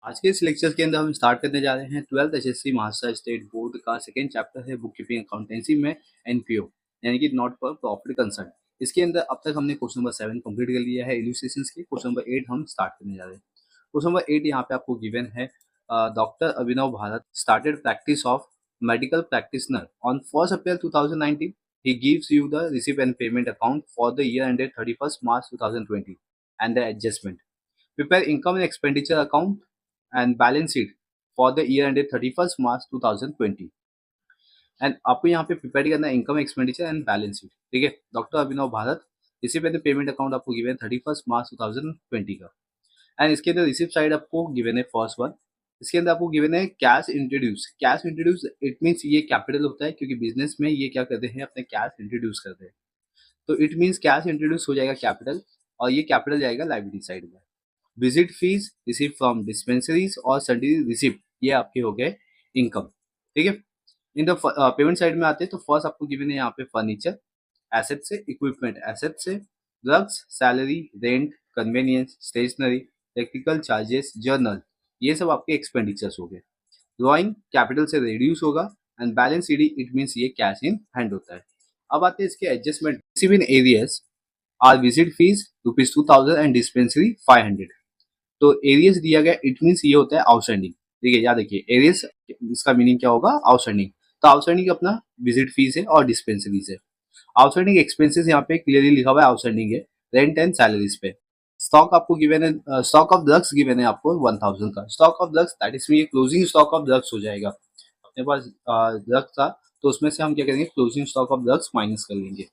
आज के इस लेक्चर के अंदर हम स्टार्ट करने जा रहे हैं 12th HSC Maharashtra state board का सेकंड चैप्टर है बुक कीपिंग अकाउंटेंसी में एनपीओ यानी कि नॉट फॉर प्रॉफिट कंसर्न। इसके अंदर अब तक हमने क्वेश्चन नंबर 7 कंप्लीट कर लिया है इलस्ट्रेशंस के। क्वेश्चन नंबर 8 हम स्टार्ट करने जा रहे हैं। क्वेश्चन नंबर 8 यहाँ पे आपको गिवन है। Doctor Abhinav Bharat started practice of medical practitioner on 1 April 2019. He gives you the receipt and payment account for the year ended 31st March 2020 and the adjustment. Prepare income and expenditure account and balance sheet for the year ended 31st March 2020. And आपको यहाँ पे prepare करना है income expenditure and balance sheet. ठीक है, doctor Abhinav Bharat receipt and payment account आपको given है 31st मार्च 2020 का। एंड इसके अंदर रिसिप्ट साइड आपको गिवन है फर्स्ट वन। इसके अंदर आपको गिवन है cash introduce. Cash introduce it means ये कैपिटल होता है, क्योंकि बिजनेस में ये क्या करते हैं, अपने कैश इंट्रोड्यूस करते हैं। तो इट मीन्स कैश इंट्रोड्यूस हो जाएगा कैपिटल, और ये कैपिटल जाएगा लाइबिलिटी साइड में। Visit fees receive from dispensaries और सडनली रिसिप्ट ये आपके हो गए इनकम। ठीक है, इन द पेमेंट साइड में आते हैं तो फर्स्ट आपको गिवन है यहाँ पे फर्नीचर एसेट से, इक्विपमेंट एसेट से, drugs salary rent convenience stationery technical charges journal ये सब आपके एक्सपेंडिचर्स हो गए। ड्रॉइंग कैपिटल से रिड्यूस होगा and balanced it means ये कैश इन हैंड होता है। अब आते हैं इसके adjustment. Receive in arrears are visit fees ₹2000 and dispensary 500। तो एरियस दिया गया इट मीन्स ये होता है आउटस्टैंडिंग। ठीक है, याद रखिए एरियस इसका मीनिंग क्या होगा, आउटस्टैंडिंग। तो आउटस्टैंडिंग अपना विजिट फीस है और डिस्पेंसरी है। आउटस्टैंडिंग एक्सपेंसेस यहाँ पे क्लियरली लिखा हुआ है आउटस्टैंडिंग है, रेंट एंड सैलरीज पे। स्टॉक आपको गिवन है, स्टॉक ऑफ ड्रग्स गिवन है आपको 1000 का। Stock of drugs that is closing stock of drugs हो जाएगा। अपने पास ड्रग्स था तो उसमें से हम क्या करेंगे, closing stock of drugs minus कर लेंगे।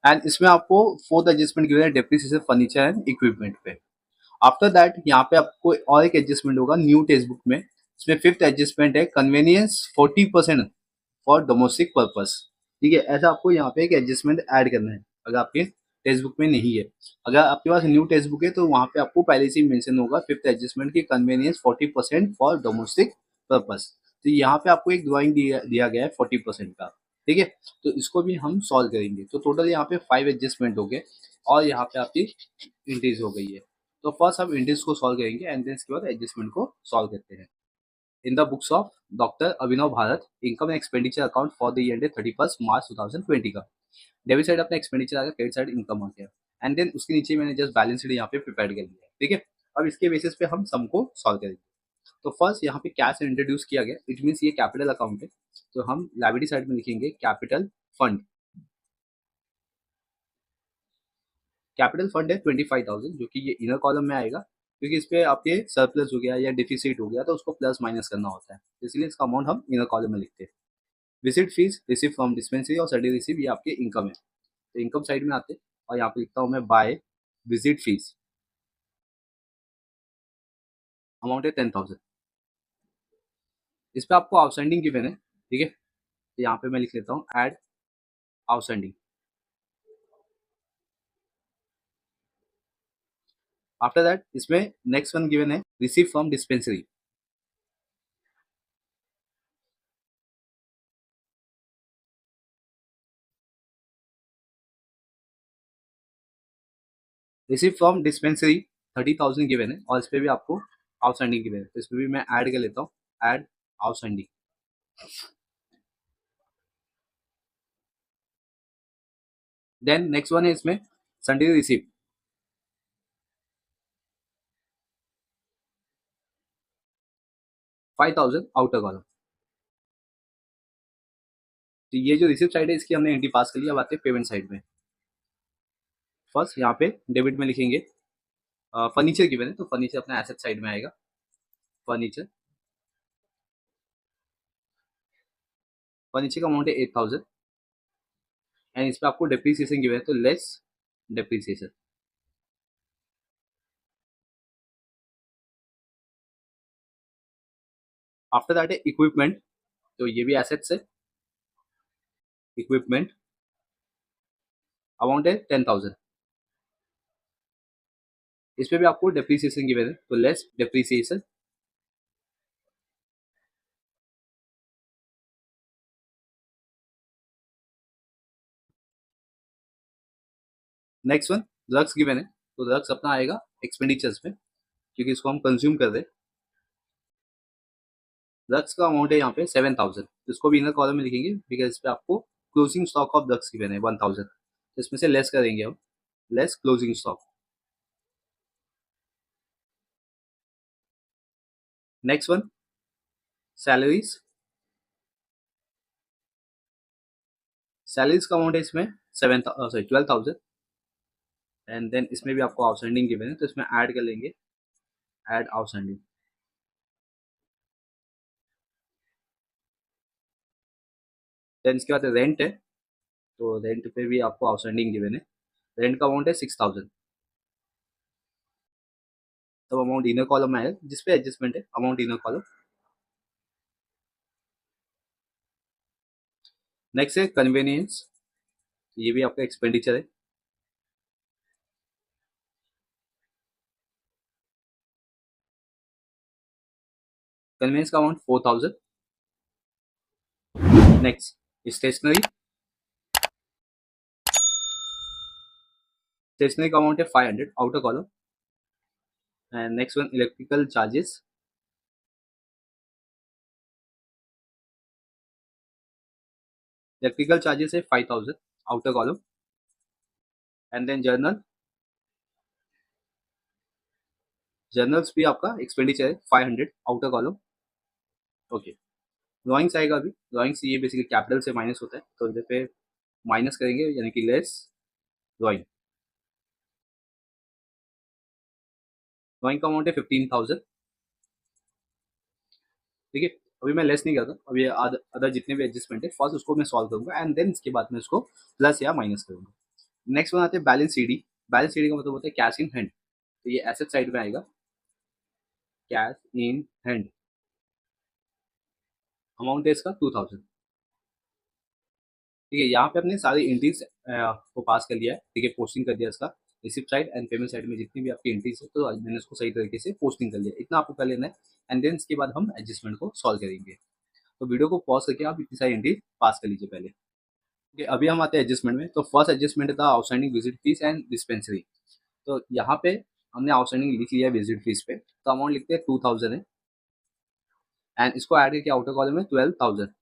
एंड इसमें आपको फोर्थ एडजस्टमेंट गिवन है डेप्रिसिएशन फर्नीचर एंड इक्विपमेंट पे। आफ्टर दैट यहाँ पे आपको और एक एडजस्टमेंट होगा न्यू टेक्स्ट बुक में। इसमें फिफ्थ एडजस्टमेंट है कन्वेनियंस 40% फॉर डोमेस्टिक पर्पस। ठीक है, ऐसा आपको यहाँ पे एक एडजस्टमेंट ऐड करना है अगर आपके टेक्स्ट बुक में नहीं है। अगर आपके पास न्यू टेक्स्ट बुक है तो वहाँ पे आपको पहले से ही मेंशन होगा फिफ्थ एडजस्टमेंट की कन्वेनियंस 40% फॉर डोमेस्टिक पर्पस। तो यहाँ पे आपको एक ड्राइंग दिया गया है 40% का। ठीक है, तो इसको भी हम सॉल्व करेंगे। तो टोटल यहाँ पे 5 एडजस्टमेंट हो गए और यहाँ पे आपकी इंक्रीज हो गई है। तो फर्स्ट हम इंडेक्स को सॉल्व करेंगे एंड देन इसके बाद एडजस्टमेंट को सॉल्व करते हैं। In the books of doctor Abhinav Bharat income and expenditure account for the year 31st मार्च 2020 का डेबिट साइड अपना एक्सपेंडिचर आ गया, क्रेडिट साइड इनकम आ गया। एंड देन उसके नीचे मैंने जस्ट बैलेंस शीट यहाँ पे प्रिपेयर कर लिया है। ठीक है, अब इसके बेसिस पे हम सम को सॉल्व करेंगे। तो फर्स्ट यहाँ पे कैश इंट्रोड्यूस किया गया इट मीन्स ये कैपिटल अकाउंट है, तो हम लायबिलिटी साइड में लिखेंगे कैपिटल फंड। कैपिटल फंड है 25,000 जो कि ये इनर कॉलम में आएगा, क्योंकि इस पे आपके सरप्लस हो गया या डिफिसिट हो गया तो उसको प्लस माइनस करना होता है, इसलिए इसका अमाउंट हम इनर कॉलम में लिखते हैं। Visit fees receive from dispensary और सडनली रिसीव ये आपके इनकम है, तो इनकम साइड में आते हैं और यहाँ पे लिखता हूँ मैं बाय विजिट फीस। अमाउंट है 10,000। इस पे आपको आउटस्टैंडिंग गिवन है। ठीक है, तो यहाँ पे मैं लिख लेता हूँ एड आउटस्टैंडिंग। आफ्टर दैट इसमें नेक्स्ट वन गिवन है receive from dispensary. Receive from dispensary 30,000 given है और इस पे भी आपको आउटस्टैंडिंग गिवन है, तो इस पे भी मैं ऐड कर लेता हूँ add outstanding. Then next one है इसमें सडनली रिसीव 5,000 आउटर कॉलम। तो ये जो रिसिप्ट साइड है इसकी हमने एंट्री पास कर लिया। अब आते हैं पेमेंट साइड में। फर्स्ट यहाँ पे डेबिट में लिखेंगे फर्नीचर गिवन है, तो फर्नीचर अपना एसेट साइड में आएगा। फर्नीचर फर्नीचर का अमाउंट है 8,000 एंड इस पे आपको डेप्रीसिएशन गिवन है, तो लेस डेप्रीसिएशन। आफ्टर दैट है इक्विपमेंट, तो ये भी एसेट्स है। इक्विपमेंट अमाउंट है 10,000। इस पे भी आपको डेप्रीसिएशन गिवन है, तो less depreciation. Next one drugs given है, तो ड्रग्स अपना आएगा एक्सपेंडिचर्स में, क्योंकि इसको हम कंज्यूम कर रहे हैं। ड्रग्स का अमाउंट है यहाँ पे 7000, इसको भी इनर कॉलम में लिखेंगे बिकॉज इस पे आपको closing stock of drugs given है 1000, तो इसमें से लेस करेंगे हम, less closing stock. Next one, salaries. Salaries का अमाउंट है इसमें 12,000, एंड देन इसमें भी आपको आउटस्टैंडिंग गिवन है तो इसमें ऐड कर लेंगे, ऐड आउटस्टैंडिंग। देन इसके बाद रेंट है, तो रेंट पे भी आपको आउटस्टैंडिंग गिवन है, रेंट का अमाउंट है 6000, तब अमाउंट इनर कॉलम में आएगा जिसपे एडजस्टमेंट है अमाउंट इनर कॉलम। नेक्स्ट है कन्वीनियंस, ये भी आपका एक्सपेंडिचर है। कन्वीनियंस का अमाउंट 4000। नेक्स्ट स्टेशनरी, स्टेशनरी का अमाउंट है 500 outer column. And next one electrical charges, electrical charges है 5000 outer column. And then journal, journals भी आपका एक्सपेंडिचर है 500 आउटर कॉलम। ओके, ड्राइंग्स आएगा अभी, ड्राइंग्स ये बेसिकली कैपिटल से माइनस होता है तो इधर पे माइनस करेंगे यानी कि लेस ड्राइंग। ड्राइंग का अमाउंट है 15,000। ठीक है, अभी मैं लेस नहीं करता, अभी अदर जितने भी एडजस्टमेंट है फर्स्ट उसको मैं सॉल्व करूंगा एंड देन इसके बाद में उसको प्लस या माइनस करूंगा। नेक्स्ट वन आते हैं बैलेंस सीडी। बैलेंस सीडी का मतलब होता है कैश इन हैंड, तो ये एसेट साइड में आएगा, कैश इन हैंड। अमाउंट है इसका 2000। ठीक है, यहाँ पे अपने सारी एंट्रीज को पास कर लिया है। ठीक है, पोस्टिंग कर दिया इसका receipt side and payment side में जितनी भी आपकी एंट्रीज है तो मैंने उसको सही तरीके से पोस्टिंग कर लिया, इतना आपको कर लेना है एंड देन इसके बाद हम एडजस्टमेंट को सॉल्व करेंगे। तो वीडियो को पॉज करके आप इतनी सारी एंट्री पास कर लीजिए पहले। ठीक है, अभी हम आते हैं एडजस्टमेंट में। तो फर्स्ट एडजस्टमेंट था outstanding visit fees and dispensary. तो यहाँ पे हमने आउटस्टैंडिंग लिख लिया विजिट फीस पे, तो अमाउंट लिखते हैं 2000 है एंड इसको ऐड करके आउटर कॉलम में 12,000।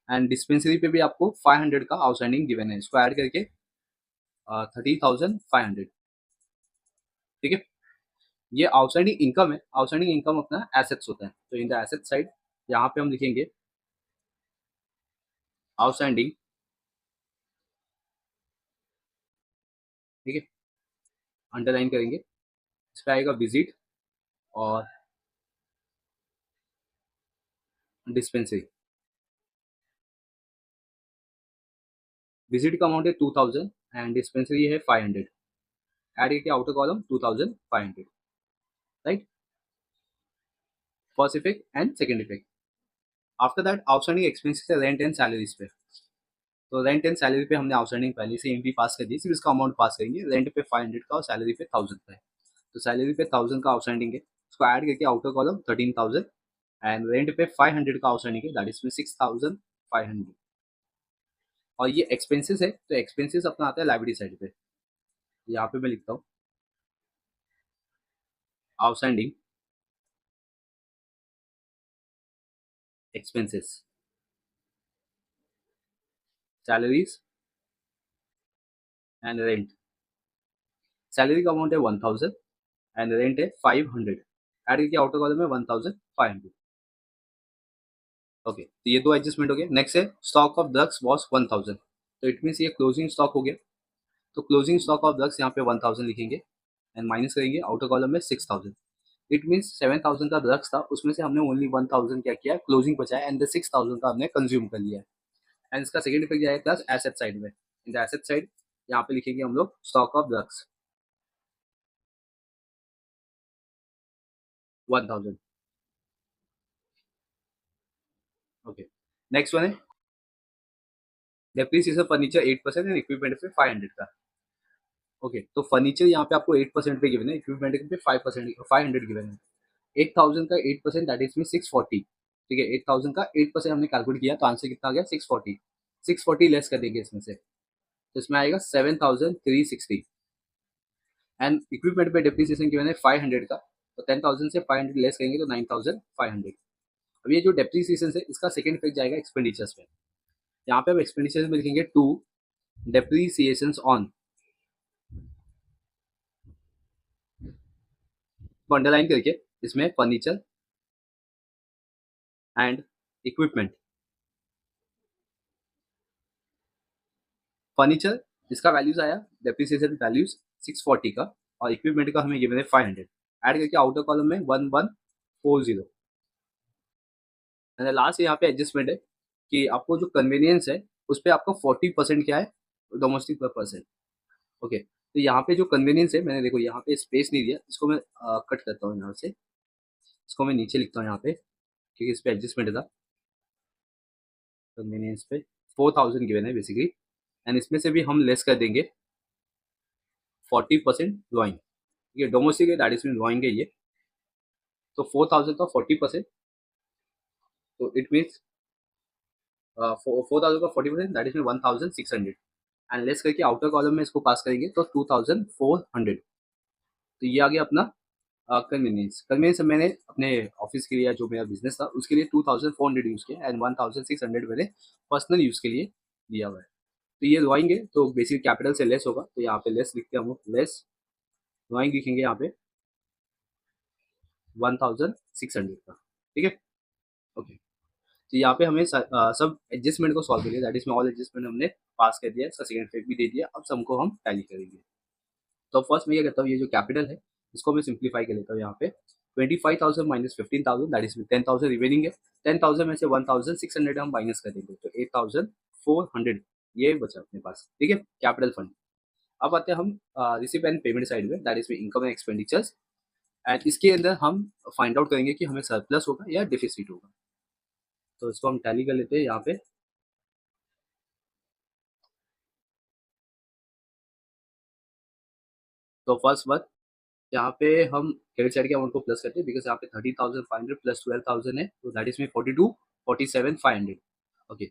एंड डिस्पेंसरी पे भी आपको 500 का आउटस्टैंडिंग गिवन है, इसको ऐड करके 30,500। ठीक है, ये आउटस्टैंडिंग इनकम है। आउटस्टैंडिंग इनकम अपना एसेट्स होता है, तो इन द एसेट साइड यहाँ पे हम लिखेंगे आउटस्टैंडिंग। ठीक है, अंडरलाइन करेंगे, इस पर आएगा विजिट और डिस्पेंसरी। विजिट का अमाउंट है 2000 एंड डिस्पेंसरी है 500, ऐड करके outer column 2500। Right, first effect and second effect. After that outstanding expenses है रेंट एंड सैलरीज पे। तो रेंट एंड सैलरी पे हमने आउटस्टैंडिंग पहले से एमपी पास कर दी, सिर्फ इसका अमाउंट पास करेंगे। रेंट पे 500 का और सैलरी पे 1000 का है, तो सैलरी पे 1000 का आउटस्टैंडिंग है, उसको ऐड करके आउटर कॉलम 13,000 एंड रेंट पे 500 का आउटस्टैंडिंग है, दैट इज में 6500। और ये एक्सपेंसेस है, तो एक्सपेंसेस अपना आता है लाइबिलिटी साइड पे। यहाँ पे मैं लिखता हूँ outstanding expenses, salaries and rent. Salary का अमाउंट है 1000 एंड रेंट है 500, ऐड करके आउटर कॉलम में 1500। ओके, तो ये दो एडजस्टमेंट हो गए। नेक्स्ट है स्टॉक ऑफ ड्रग्स वॉज 1000, तो इट मीन्स ये क्लोजिंग स्टॉक हो गया, तो क्लोजिंग स्टॉक ऑफ ड्रग्स यहाँ पे 1000 लिखेंगे एंड माइनस करेंगे आउटर कॉलम में 6000। इट मीन्स 7000 का ड्रग्स था, उसमें से हमने ओनली 1000 क्या किया, क्लोजिंग बचाया एंड द 6000 का हमने कंज्यूम कर लिया है। एंड इसका सेकंड इफेक्ट जाएगा प्लस एसेट साइड में, इन द एसेट साइड यहाँ पे लिखेंगे हम लोग stock of drugs 1000। Okay, next one है डेप्रिसिएशन फर्नीचर 8% एंड इक्विपमेंट पे 500 का। ओके, तो फर्नीचर यहाँ पे आपको 8% पे गिवन है, इक्विपमेंट पे 5%, 500 गिवन है। 8000 का 8% दैट इज में 640। ठीक है, 8000 का 8% हमने कैलकुलेट किया तो आंसर कितना आ गया 640। 640 लेस कर देंगे इसमें से, तो इसमें आएगा 7360। एंड इक्विपमेंट पे डिप्रिसिएशन गिवन है 500 का, तो 10,000 से 500 लेस करेंगे तो 9500। अब ये जो डेप्रिसिएशन है इसका सेकंड इफेक्ट जाएगा एक्सपेंडिचर्स में। यहाँ पे हम एक्सपेंडिचर्स में लिखेंगे टू डेप्रिसिएशंस ऑन, तो अंडरलाइन करके इसमें फर्नीचर एंड इक्विपमेंट। फर्नीचर इसका वैल्यूज आया डेप्रिसिएशन वैल्यूज 640 का, और इक्विपमेंट का हमें गिवन है 500। ऐड करके आउटर कॉलम में 1140। एंड लास्ट यहाँ पे एडजस्टमेंट है कि आपको जो कन्वीनियंस है उस पर आपका 40% क्या है, डोमेस्टिक पर्पज है। ओके, तो यहाँ पे जो कन्वीनियंस है, मैंने देखो यहाँ पे स्पेस नहीं दिया, इसको मैं कट करता हूँ यहाँ से, इसको मैं नीचे लिखता हूँ यहाँ पे क्योंकि इस पर एडजस्टमेंट था। कन्वीनियंस पे 4000 गिवन है बेसिकली, एंड इसमें से भी हम लेस कर देंगे 40% ड्रॉइंग। ठीक है, डोमेस्टिक है दैट इज मीन ड्रॉइंग है ये, तो 4000 का 40%, तो इट मीन्स 4000 का 40% that is mean 1600, and less करके आउटर कॉलम में इसको पास करेंगे तो 2400। तो ये आ गया अपना कन्वीनियंस। कन्वीनियंस मैंने अपने ऑफिस के लिए, जो मेरा बिजनेस था उसके लिए 2400 यूज़ किया, एंड 1600 मैंने पर्सनल यूज़ के लिए दिया हुआ है। तो ये ड्रॉइंग है तो बेसिक कैपिटल से लेस होगा, तो यहाँ पे लेस लिखते हैं हम, लेस ड्रॉइंग लिखेंगे यहाँ पे 1600 का। ठीक है, ओके। तो यहाँ पे हमें सब एडजस्टमेंट को सॉल्व करिए, दैट इज में ऑल एडजस्टमेंट हमने पास कर दिया है, इसका सेकंड इफेक्ट भी दे दिया। अब सबको हम टैली करेंगे। तो फर्स्ट मैं ये कहता हूँ, ये जो कैपिटल है इसको मैं सिंप्लीफाई कर लेता हूँ। यहाँ पे 25,000 माइनस 15,000 दैट इज 10,000 रिमेनिंग है। 10,000 में से 1,600 हम माइनस कर देंगे तो 8,400 ये बचा अपने पास। ठीक है, कैपिटल फंड। अब आते हैं हम रिसीव एंड पेमेंट साइड में, that is income and expenditures, and इसके अंदर हम फाइंड आउट करेंगे कि हमें सरप्लस होगा या डिफिसिट होगा। तो इसको हम टैली कर लेते हैं यहाँ पे। तो फर्स्ट बात, यहाँ पे हम क्रेडिट साइड के अमाउंट को प्लस करते हैं, बिकॉज यहाँ पे 30,500 प्लस 12,000 है, तो दैट इज में 47,500। ओके,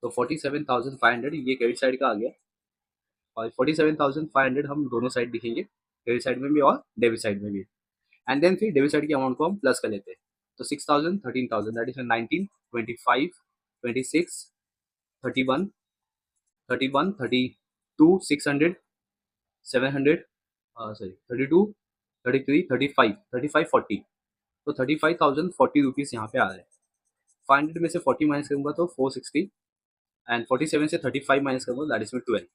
तो 47,500 ये क्रेडिट साइड का आ गया, और 47,500 हम दोनों साइड दिखेंगे, क्रेडिट साइड में भी और डेबिट साइड में भी। एंड देन फिर डेबिट साइड के अमाउंट को हम प्लस कर लेते हैं, तो 6,000, 13,000 दैट इज 19, 25, 26, 31, 31, 32, 600, 700, सॉरी 32, 33, 35, 35, 40, तो 35,040 रुपीज़ यहाँ पे आ रहे हैं। 500 में से 40 माइनस करूँगा तो 460, एंड 47 से 35 माइनस करूँगा दैट इज में 12,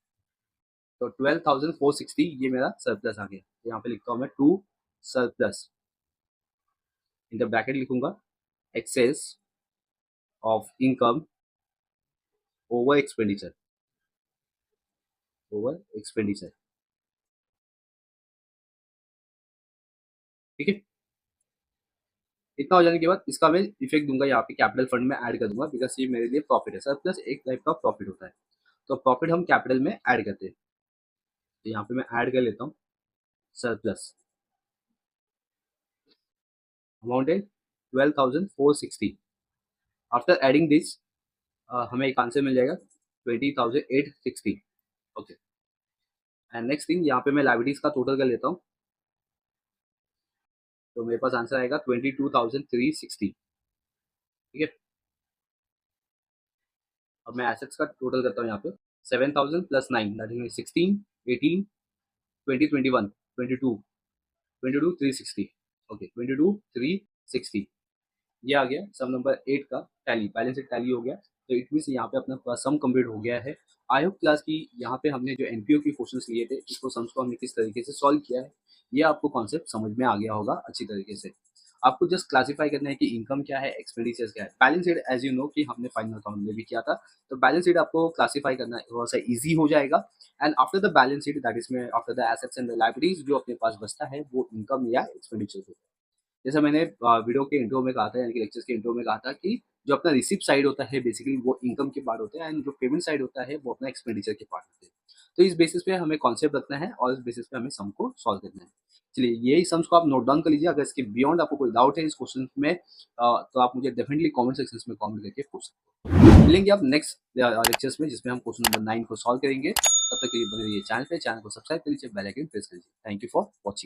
तो 12,460 ये मेरा सरप्लस आ गया। तो यहाँ पे लिखता हूँ मैं to surplus, in the bracket लिखूंगा excess of income over expenditure, over expenditure. ठीक है, इतना हो जाने के बाद इसका मैं इफेक्ट दूंगा यहाँ पे कैपिटल फंड में ऐड कर दूंगा, बिकॉज ये मेरे लिए प्रॉफिट है। सरप्लस एक टाइप का प्रॉफिट होता है, तो प्रॉफिट हम कैपिटल में ऐड करते हैं। तो यहाँ पे मैं ऐड कर लेता हूँ सरप्लस, अमाउंट है 12,460। आफ्टर एडिंग दिस हमें एक आंसर मिल जाएगा 20,860। ओके, एंड नेक्स्ट थिंग यहाँ पे मैं लाइबिलिटीज का टोटल कर लेता हूँ, तो मेरे पास आंसर आएगा 22,360। ठीक है, अब मैं एसेट्स का टोटल करता हूँ यहाँ पे 7,000 प्लस 9 दैट इज 16, 18, 20, 21, 22, 22,360। ओके, 22,360 ये आ गया सम नंबर 8 का टैली, बैलेंस शीट टैली हो गया। तो इट मीन्स यहाँ पे अपना सम कंप्लीट हो गया है। आई होप क्लास की यहाँ पे हमने जो एनपीओ की क्वेश्चंस लिए थे इसको सम्स को हमने किस तरीके से सॉल्व किया है, ये आपको कॉन्सेप्ट समझ में आ गया होगा अच्छी तरीके से। आपको जस्ट क्लासिफाई करना है कि इनकम क्या है, एक्सपेंडिचर्स क्या है। Balance sheet as you know कि हमने फाइनल अकाउंट में भी किया था, तो बैलेंस शीट आपको क्लासिफाई करना थोड़ा सा ईजी हो जाएगा। And after the balance sheet that is में after the assets and the liabilities जो अपने पास बचता है वो इनकम या एक्सपेंडिचर होता है। जैसा मैंने वीडियो के इंट्रो में कहा था, यानी कि लेक्चर्स के इंट्रो में कहा था कि जो अपना रिसिप्ट साइड होता है बेसिकली वो इनकम के पार्ट होते हैं, एंड जो पेमेंट साइड होता है वो अपना एक्सपेंडिचर के पार्ट होते हैं। तो इस बेसिस पे हमें कॉन्सेप्ट रखना है और इस बेसिस पे हमें सम को सॉल्व करना है। चलिए यही सम्स को आप नोट डाउन कर लीजिए। अगर इसके बियॉन्ड आपको कोई डाउट है इस क्वेश्चन में तो आप मुझे डेफिनेटली कमेंट सेक्शन में कमेंट करके पूछ सकते हो। मिलेंगे आप नेक्स्ट लेक्चर्स में जिसमें हम क्वेश्चन नंबर 9 को सॉल्व करेंगे। तब तक के लिए बने रहिए चैनल पे, चैनल को सब्सक्राइब कर लीजिए, बेल आइकन प्रेस कर लीजिए। Thank you for watching.